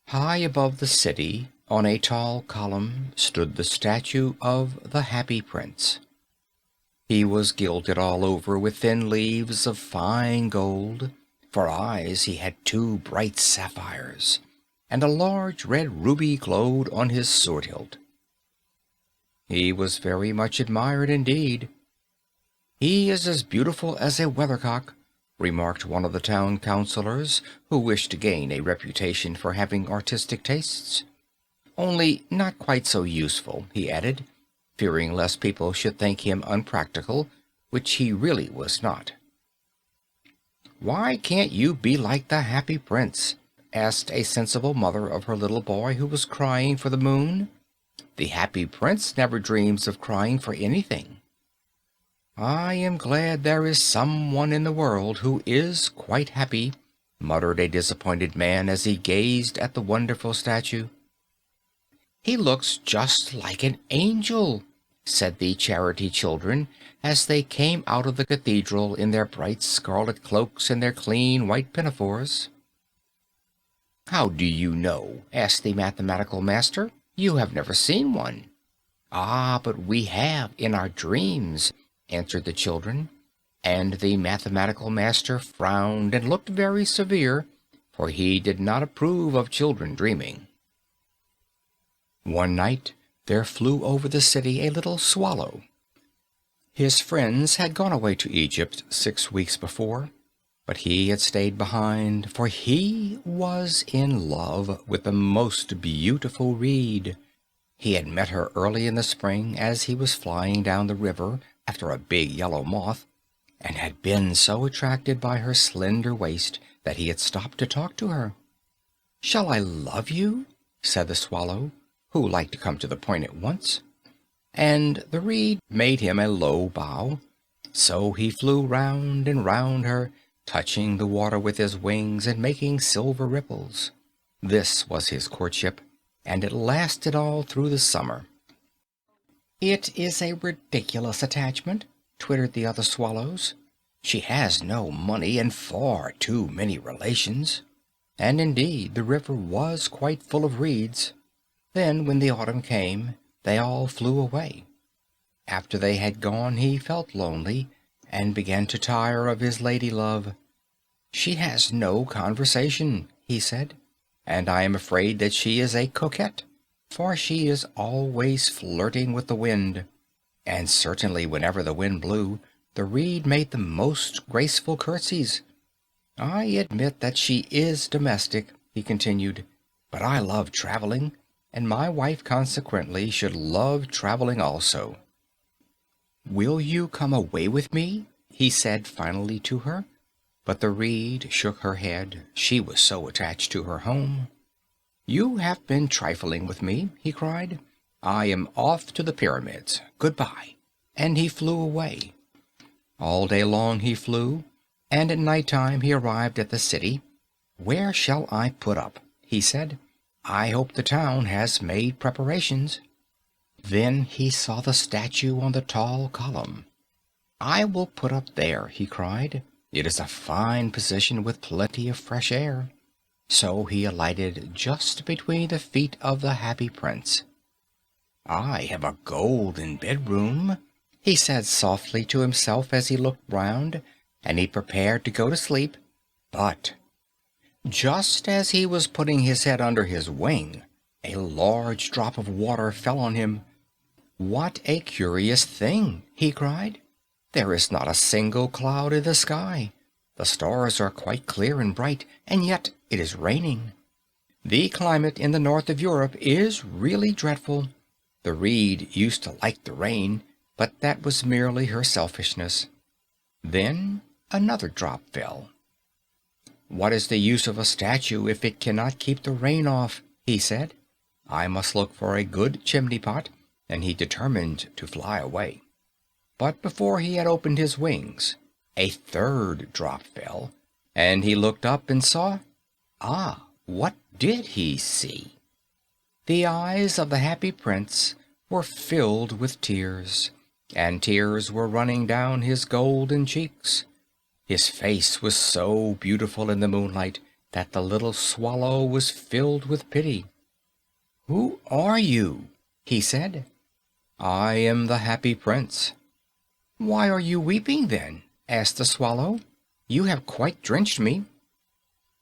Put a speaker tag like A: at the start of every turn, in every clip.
A: High above the city, on a tall column, stood the statue of the Happy Prince. He was gilded all over with thin leaves of fine gold. For eyes he had two bright sapphires, and a large red ruby glowed on his sword hilt. He was very much admired indeed. "He is as beautiful as a weathercock," remarked one of the town councilors, who wished to gain a reputation for having artistic tastes. "Only not quite so useful," he added, fearing lest people should think him unpractical, which he really was not. "Why can't you be like the Happy Prince?" asked a sensible mother of her little boy who was crying for the moon. "The Happy Prince never dreams of crying for anything." "I am glad there is someone in the world who is quite happy," muttered a disappointed man as he gazed at the wonderful statue. "He looks just like an angel," said the charity children as they came out of the cathedral in their bright scarlet cloaks and their clean white pinafores. "How do you know?" asked the mathematical master. "You have never seen one." "Ah, but we have in our dreams," answered the children, and the mathematical master frowned and looked very severe, for he did not approve of children dreaming. One night there flew over the city a little swallow. His friends had gone away to Egypt 6 weeks before, but he had stayed behind, for he was in love with the most beautiful reed. He had met her early in the spring as he was flying down the river after a big yellow moth, and had been so attracted by her slender waist that he had stopped to talk to her. "Shall I love you?" said the swallow, who liked to come to the point at once. And the reed made him a low bow, so he flew round and round her, touching the water with his wings and making silver ripples. This was his courtship, and it lasted all through the summer. "It is a ridiculous attachment," twittered the other swallows. "She has no money and far too many relations." And indeed the river was quite full of reeds. Then, when the autumn came, they all flew away. After they had gone he felt lonely, and began to tire of his lady love. "She has no conversation," he said, "and I am afraid that she is a coquette, for she is always flirting with the wind." And certainly whenever the wind blew, the reed made the most graceful curtsies. "I admit that she is domestic," he continued, "but I love traveling, and my wife consequently should love traveling also." "Will you come away with me?" he said finally to her, but the reed shook her head, she was so attached to her home. "You have been trifling with me," he cried. "I am off to the pyramids. Goodbye." And he flew away. All day long he flew, and at night time he arrived at the city. "Where shall I put up?" he said. "I hope the town has made preparations." Then he saw the statue on the tall column. "I will put up there," he cried. "It is a fine position with plenty of fresh air." So he alighted just between the feet of the Happy Prince. "I have a golden bedroom," he said softly to himself as he looked round, and he prepared to go to sleep. But just as he was putting his head under his wing, a large drop of water fell on him. "What a curious thing!" he cried. "There is not a single cloud in the sky. The stars are quite clear and bright, and yet it is raining. The climate in the north of Europe is really dreadful. The reed used to like the rain, but that was merely her selfishness." Then another drop fell. "What is the use of a statue if it cannot keep the rain off?" he said. "I must look for a good chimney pot," and he determined to fly away. But before he had opened his wings, a third drop fell, and he looked up and saw— what did he see? The eyes of the Happy Prince were filled with tears, and tears were running down his golden cheeks. His face was so beautiful in the moonlight that the little swallow was filled with pity. "Who are you?" he said. "I am the happy prince." "Why are you weeping, then?" asked the swallow. "You have quite drenched me."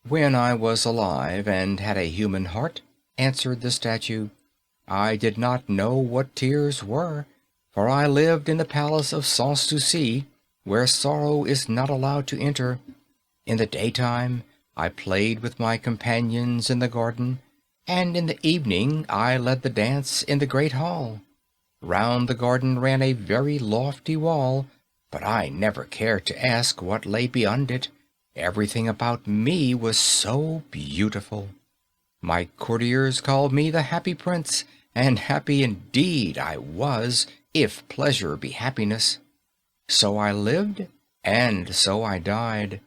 A: "When I was alive and had a human heart," answered the statue, "I did not know what tears were, for I lived in the palace of Sans Souci, where sorrow is not allowed to enter. In the daytime I played with my companions in the garden, and in the evening I led the dance in the great hall. Round the garden ran a very lofty wall, but I never cared to ask what lay beyond it. Everything about me was so beautiful. My courtiers called me the happy prince, and happy indeed I was, if pleasure be happiness. So I lived, and so I died.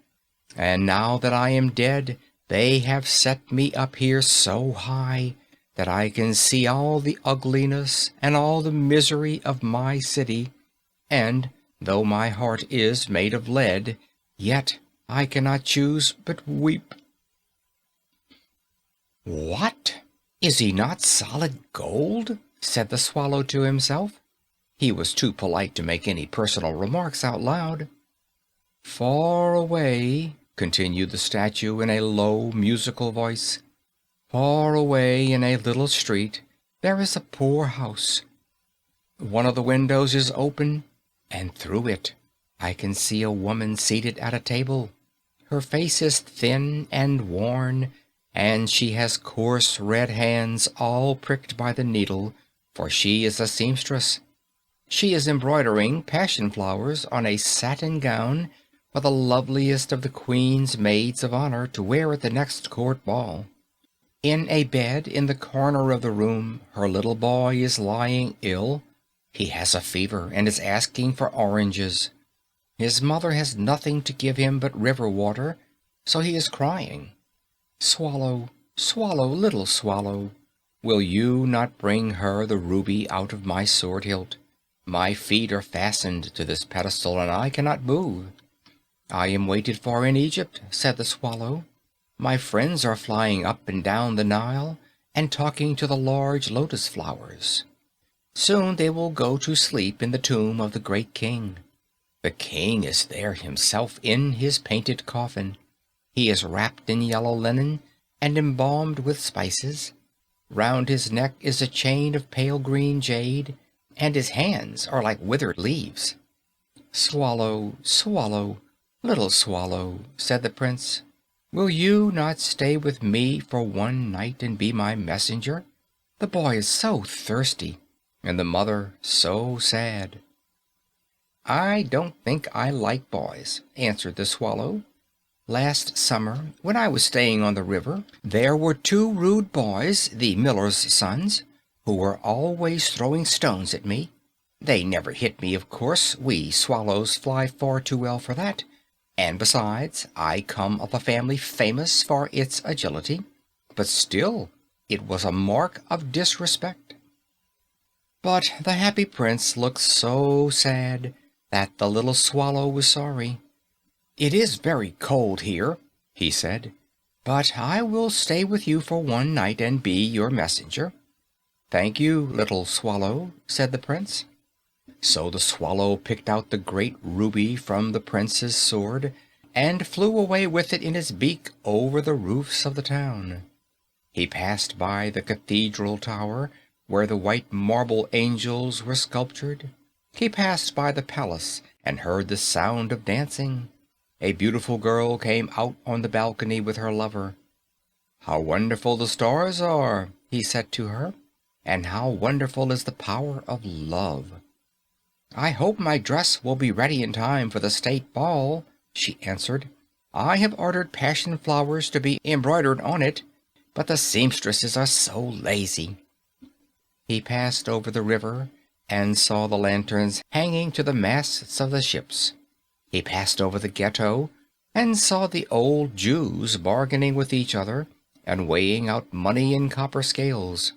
A: And now that I am dead, they have set me up here so high that I can see all the ugliness and all the misery of my city, and though my heart is made of lead, yet I cannot choose but weep." "What? Is he not solid gold?" said the swallow to himself. He was too polite to make any personal remarks out loud. "Far away," continued the statue in a low, musical voice, "far away in a little street there is a poor house. One of the windows is open, and through it I can see a woman seated at a table. Her face is thin and worn, and she has coarse red hands all pricked by the needle, for she is a seamstress. She is embroidering passion flowers on a satin gown for the loveliest of the Queen's maids of honor to wear at the next court ball. In a bed in the corner of the room her little boy is lying ill. He has a fever and is asking for oranges. His mother has nothing to give him but river water, so he is crying. Swallow, swallow, little swallow, will you not bring her the ruby out of my sword hilt? My feet are fastened to this pedestal, and I cannot move." "I am waited for in Egypt," said the swallow. "My friends are flying up and down the Nile and talking to the large lotus flowers. Soon they will go to sleep in the tomb of the great king. The king is there himself in his painted coffin. He is wrapped in yellow linen and embalmed with spices. Round his neck is a chain of pale green jade, and his hands are like withered leaves." "Swallow, swallow, little swallow," said the prince, "will you not stay with me for one night and be my messenger? The boy is so thirsty, and the mother so sad." "I don't think I like boys," answered the swallow. "Last summer, when I was staying on the river, there were two rude boys, the miller's sons, who were always throwing stones at me. They never hit me, of course, we swallows fly far too well for that, and besides, I come of a family famous for its agility, but still it was a mark of disrespect." But the happy prince looked so sad that the little swallow was sorry. "It is very cold here," he said, "but I will stay with you for one night and be your messenger." "Thank you, little swallow," said the prince. So the swallow picked out the great ruby from the prince's sword and flew away with it in his beak over the roofs of the town. He passed by the cathedral tower, where the white marble angels were sculptured. He passed by the palace and heard the sound of dancing. A beautiful girl came out on the balcony with her lover. "How wonderful the stars are," he said to her, "and how wonderful is the power of love." "I hope my dress will be ready in time for the state ball," she answered. "I have ordered passion flowers to be embroidered on it, but the seamstresses are so lazy." He passed over the river and saw the lanterns hanging to the masts of the ships. He passed over the ghetto and saw the old Jews bargaining with each other and weighing out money in copper scales.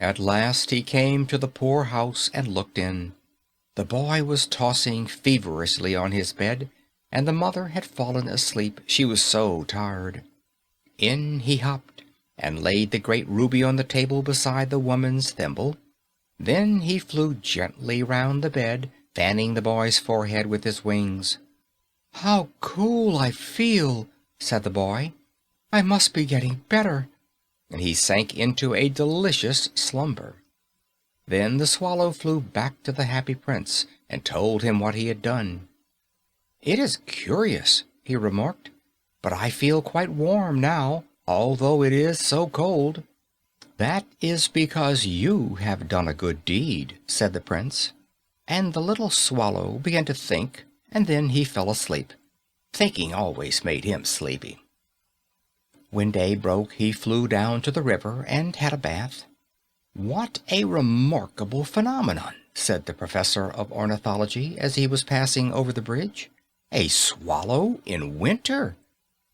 A: At last he came to the poor house and looked in. The boy was tossing feverishly on his bed, and the mother had fallen asleep, she was so tired. In he hopped, and laid the great ruby on the table beside the woman's thimble. Then he flew gently round the bed, fanning the boy's forehead with his wings. "How cool I feel!" said the boy. "I must be getting better," and he sank into a delicious slumber. Then the swallow flew back to the happy prince and told him what he had done. "It is curious," he remarked, "but I feel quite warm now, although it is so cold." "That is because you have done a good deed," said the prince. And the little swallow began to think, and then he fell asleep. Thinking always made him sleepy. When day broke, he flew down to the river and had a bath. "What a remarkable phenomenon," said the professor of ornithology as he was passing over the bridge. "A swallow in winter!"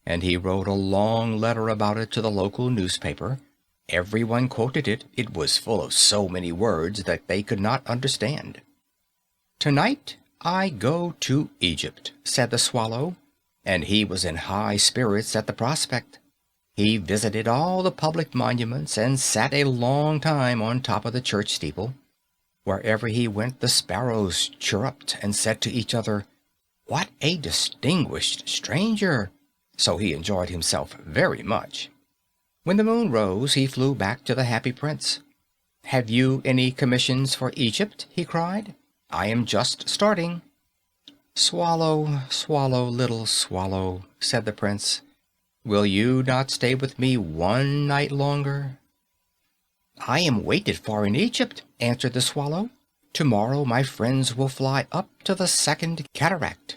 A: And he wrote a long letter about it to the local newspaper. Everyone quoted it. It was full of so many words that they could not understand. "Tonight I go to Egypt," said the swallow, and he was in high spirits at the prospect. He visited all the public monuments and sat a long time on top of the church steeple. Wherever he went, the sparrows chirruped and said to each other, "What a distinguished stranger!" So he enjoyed himself very much. When the moon rose, he flew back to the happy prince. "Have you any commissions for Egypt?" he cried. "I am just starting." "Swallow, swallow, little swallow," said the prince, "will you not stay with me one night longer?" "I am waited for in Egypt," answered the swallow. "Tomorrow my friends will fly up to the second cataract.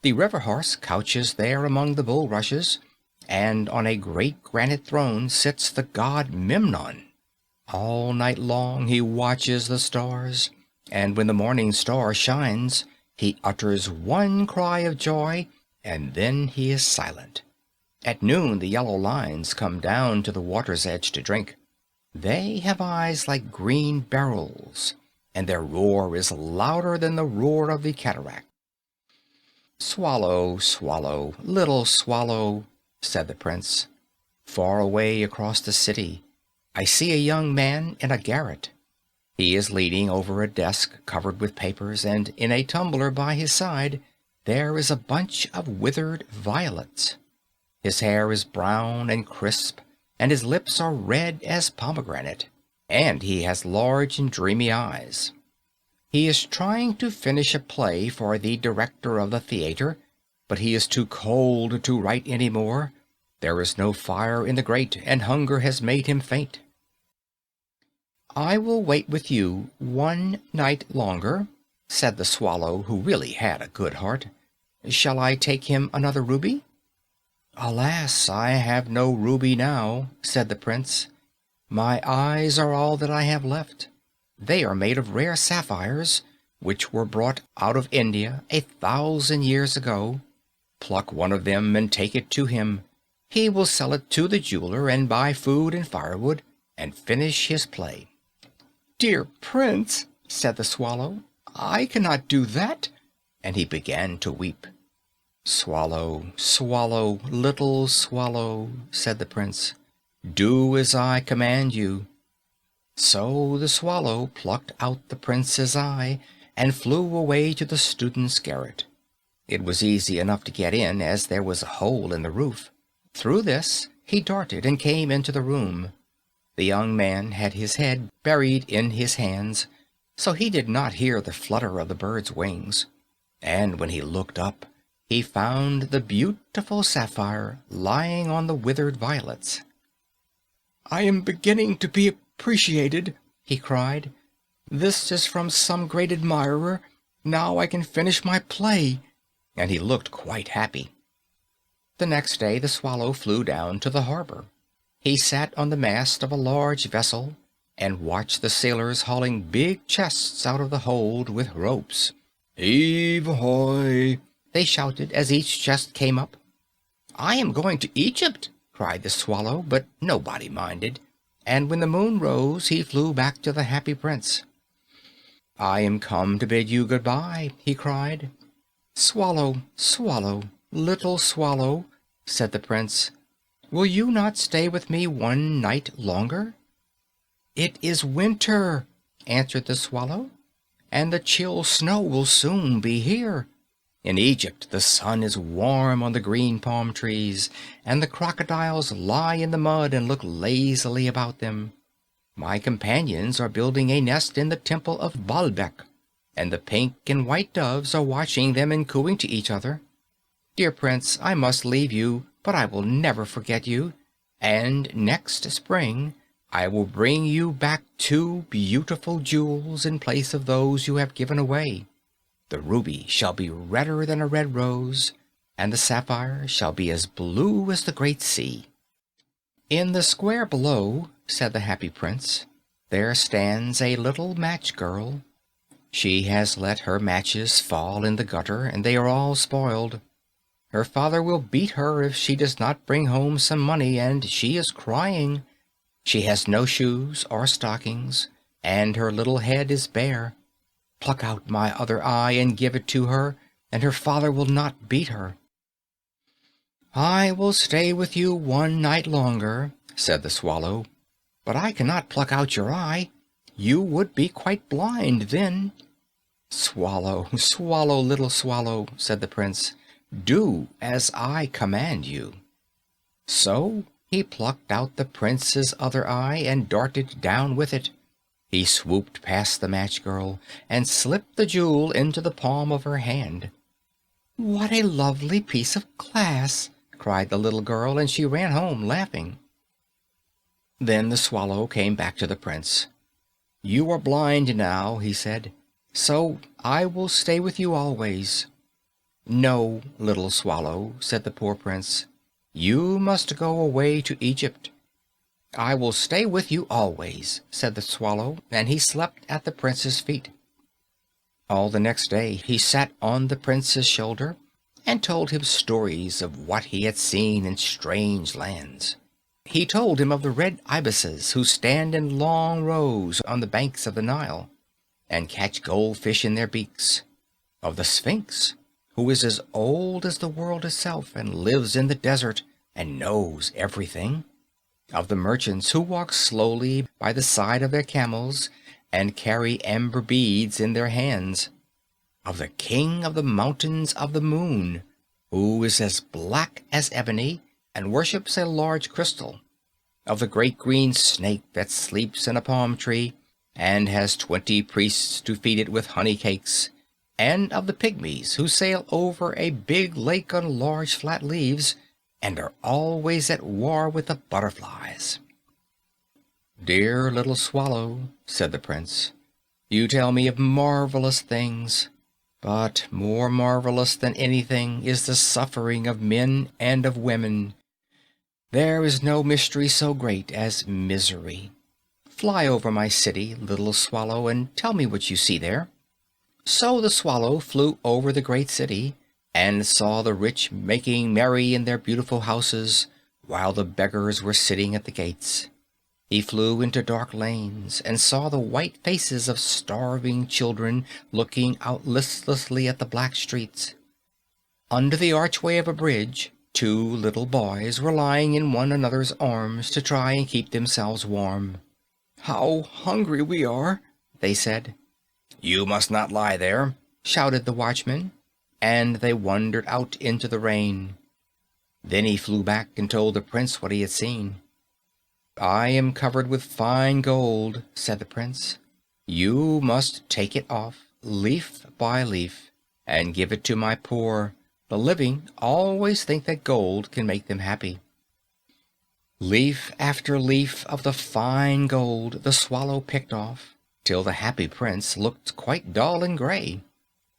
A: The river horse couches there among the bulrushes, and on a great granite throne sits the god Memnon. All night long he watches the stars, and when the morning star shines, he utters one cry of joy, and then he is silent. At noon the yellow lions come down to the water's edge to drink. They have eyes like green beryls, and their roar is louder than the roar of the cataract." "Swallow, swallow, little swallow," said the prince. "Far away across the city I see a young man in a garret. He is leaning over a desk covered with papers, and in a tumbler by his side there is a bunch of withered violets. His hair is brown and crisp, and his lips are red as pomegranate, and he has large and dreamy eyes. He is trying to finish a play for the director of the theater, but he is too cold to write any more. There is no fire in the grate, and hunger has made him faint." "I will wait with you one night longer," said the swallow, who really had a good heart. "Shall I take him another ruby?" "Alas, I have no ruby now," said the prince. "My eyes are all that I have left. They are made of rare sapphires, which were brought out of India 1,000 years ago. Pluck one of them and take it to him. He will sell it to the jeweler and buy food and firewood, and finish his play." "Dear prince," said the swallow, "I cannot do that," and he began to weep. "Swallow, swallow, little swallow," said the prince, "do as I command you." So the swallow plucked out the prince's eye and flew away to the student's garret. It was easy enough to get in, as there was a hole in the roof. Through this he darted and came into the room. The young man had his head buried in his hands, so he did not hear the flutter of the bird's wings, and when he looked up, he found the beautiful sapphire lying on the withered violets. "I am beginning to be appreciated," he cried. "This is from some great admirer. Now I can finish my play," and he looked quite happy. The next day the swallow flew down to the harbor. He sat on the mast of a large vessel and watched the sailors hauling big chests out of the hold with ropes. "Heave ahoy!" they shouted as each chest came up. "I am going to Egypt," cried the swallow, but nobody minded, and when the moon rose he flew back to the happy prince. "I am come to bid you good-bye," he cried. "Swallow, swallow, little swallow," said the prince, will you not stay with me one night longer?" "It is winter," answered the swallow, "and the chill snow will soon be here. In Egypt the sun is warm on the green palm trees, and the crocodiles lie in the mud and look lazily about them. My companions are building a nest in the temple of Baalbec, and the pink and white doves are watching them and cooing to each other. Dear Prince, I must leave you, but I will never forget you, and next spring I will bring you back 2 beautiful jewels in place of those you have given away. The ruby shall be redder than a red rose, and the sapphire shall be as blue as the great sea." "In the square below," said the happy Prince, "there stands a little match girl. She has let her matches fall in the gutter, and they are all spoiled. Her father will beat her if she does not bring home some money, and she is crying. She has no shoes or stockings, and her little head is bare. Pluck out my other eye and give it to her, and her father will not beat her." "I will stay with you one night longer," said the swallow, "but I cannot pluck out your eye. You would be quite blind then." "Swallow, swallow, little swallow," said the Prince, "do as I command you." So he plucked out the Prince's other eye and darted down with it. He swooped past the match girl and slipped the jewel into the palm of her hand. "What a lovely piece of glass!" cried the little girl, and she ran home laughing. Then the swallow came back to the Prince. "You are blind now," he said, "so I will stay with you always." "No, little swallow," said the poor Prince. "You must go away to Egypt." "I will stay with you always," said the swallow, and he slept at the Prince's feet. All the next day he sat on the Prince's shoulder and told him stories of what he had seen in strange lands. He told him of the red ibises who stand in long rows on the banks of the Nile and catch goldfish in their beaks, of the Sphinx, who is as old as the world itself and lives in the desert and knows everything, of the merchants who walk slowly by the side of their camels and carry amber beads in their hands, of the king of the mountains of the moon, who is as black as ebony and worships a large crystal, of the great green snake that sleeps in a palm tree and has 20 priests to feed it with honey cakes, and of the pygmies who sail over a big lake on large flat leaves and are always at war with the butterflies. "Dear little swallow," said the Prince, "you tell me of marvelous things, but more marvelous than anything is the suffering of men and of women. There is no mystery so great as misery. Fly over my city, little swallow, and tell me what you see there." So the swallow flew over the great city, and saw the rich making merry in their beautiful houses, while the beggars were sitting at the gates. He flew into dark lanes, and saw the white faces of starving children looking out listlessly at the black streets. Under the archway of a bridge, 2 little boys were lying in one another's arms to try and keep themselves warm. "How hungry we are," they said. "You must not lie there," shouted the watchman, and they wandered out into the rain. Then he flew back and told the Prince what he had seen. "I am covered with fine gold," said the Prince. "You must take it off, leaf by leaf, and give it to my poor. The living always think that gold can make them happy." Leaf after leaf of the fine gold the swallow picked off, till the happy Prince looked quite dull and gray.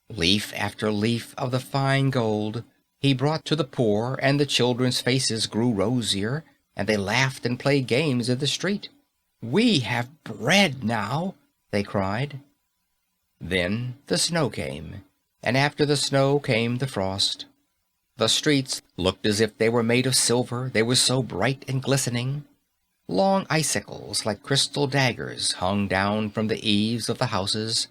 A: Leaf after leaf of the fine gold he brought to the poor, and the children's faces grew rosier, and they laughed and played games in the street. "We have bread now," they cried. Then the snow came, and after the snow came the frost. The streets looked as if they were made of silver, they were so bright and glistening. Long icicles, like crystal daggers, hung down from the eaves of the houses.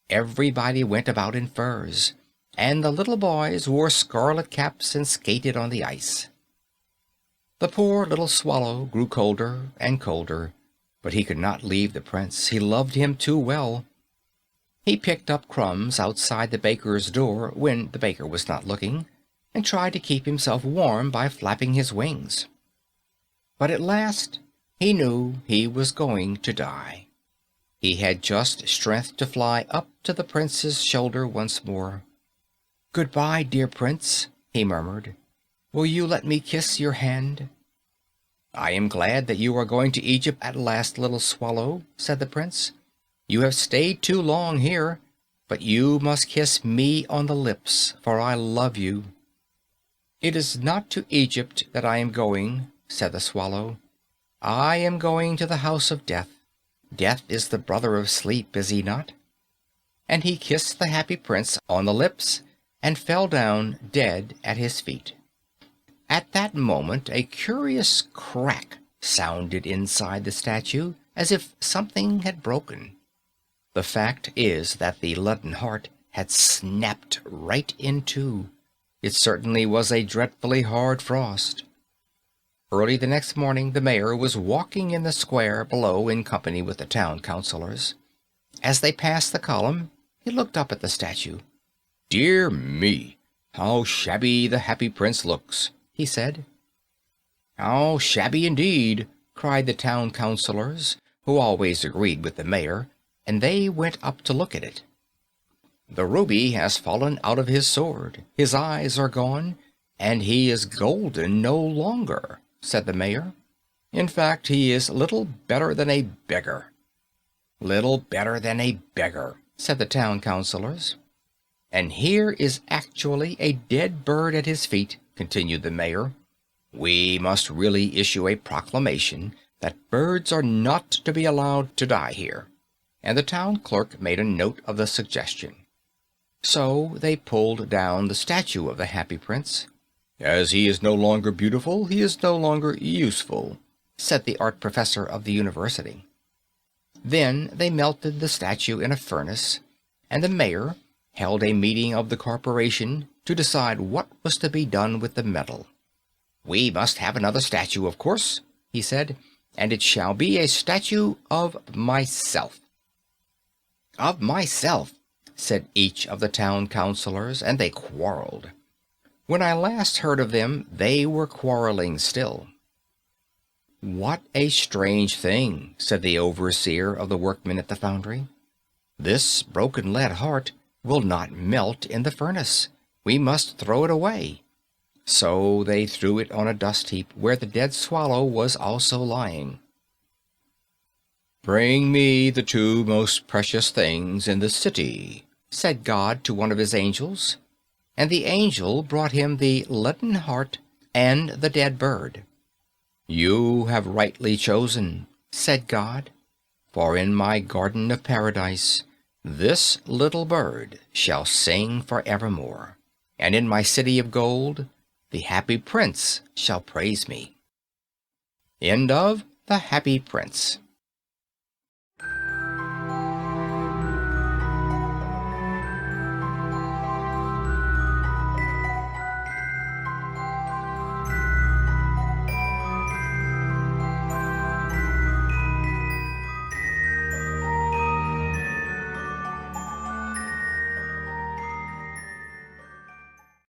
A: Everybody went about in furs, and the little boys wore scarlet caps and skated on the ice. The poor little swallow grew colder and colder, but he could not leave the prince. He loved him too well. He picked up crumbs outside the baker's door when the baker was not looking, and tried to keep himself warm by flapping his wings. But at last he knew he was going to die. He had just strength to fly up to the prince's shoulder once more. "Goodbye, dear prince," he murmured. "Will you let me kiss your hand?" "I am glad that you are going to Egypt at last, little swallow," said the prince. "You have stayed too long here, but you must kiss me on the lips, for I love you." "It is not to Egypt that I am going," said the swallow. "I am going to the house of death. Death is the brother of sleep, is he not?" And he kissed the happy prince on the lips and fell down dead at his feet. At that moment a curious crack sounded inside the statue, as if something had broken. The fact is that the leaden heart had snapped right in two. It certainly was a dreadfully hard frost. Early the next morning the mayor was walking in the square below in company with the town councilors. As they passed the column, he looked up at the statue. "Dear me, how shabby the happy prince looks," he said. "How shabby indeed," cried the town councilors, who always agreed with the mayor, and they went up to look at it. "The ruby has fallen out of his sword, his eyes are gone, and he is golden no longer," said the mayor. "In fact, he is little better than a beggar." "Little better than a beggar," said the town councilors. "And here is actually a dead bird at his feet," continued the mayor. "We must really issue a proclamation that birds are not to be allowed to die here," and the town clerk made a note of the suggestion. So they pulled down the statue of the happy prince. "As he is no longer beautiful, he is no longer useful," said the art professor of the university. Then they melted the statue in a furnace, and the mayor held a meeting of the corporation to decide what was to be done with the metal. "We must have another statue, of course," he said, "and it shall be a statue of myself." "Of myself," said each of the town councilors, and they quarreled. When I last heard of them, they were quarreling still. "What a strange thing," said the overseer of the workmen at the foundry. "This broken lead heart will not melt in the furnace. We must throw it away." So they threw it on a dust heap where the dead swallow was also lying. "Bring me the two most precious things in the city," said God to one of his angels. And the angel brought him the leaden heart and the dead bird. "You have rightly chosen," said God, "for in my garden of paradise this little bird shall sing forevermore, and in my city of gold the happy prince shall praise me." End of The Happy Prince.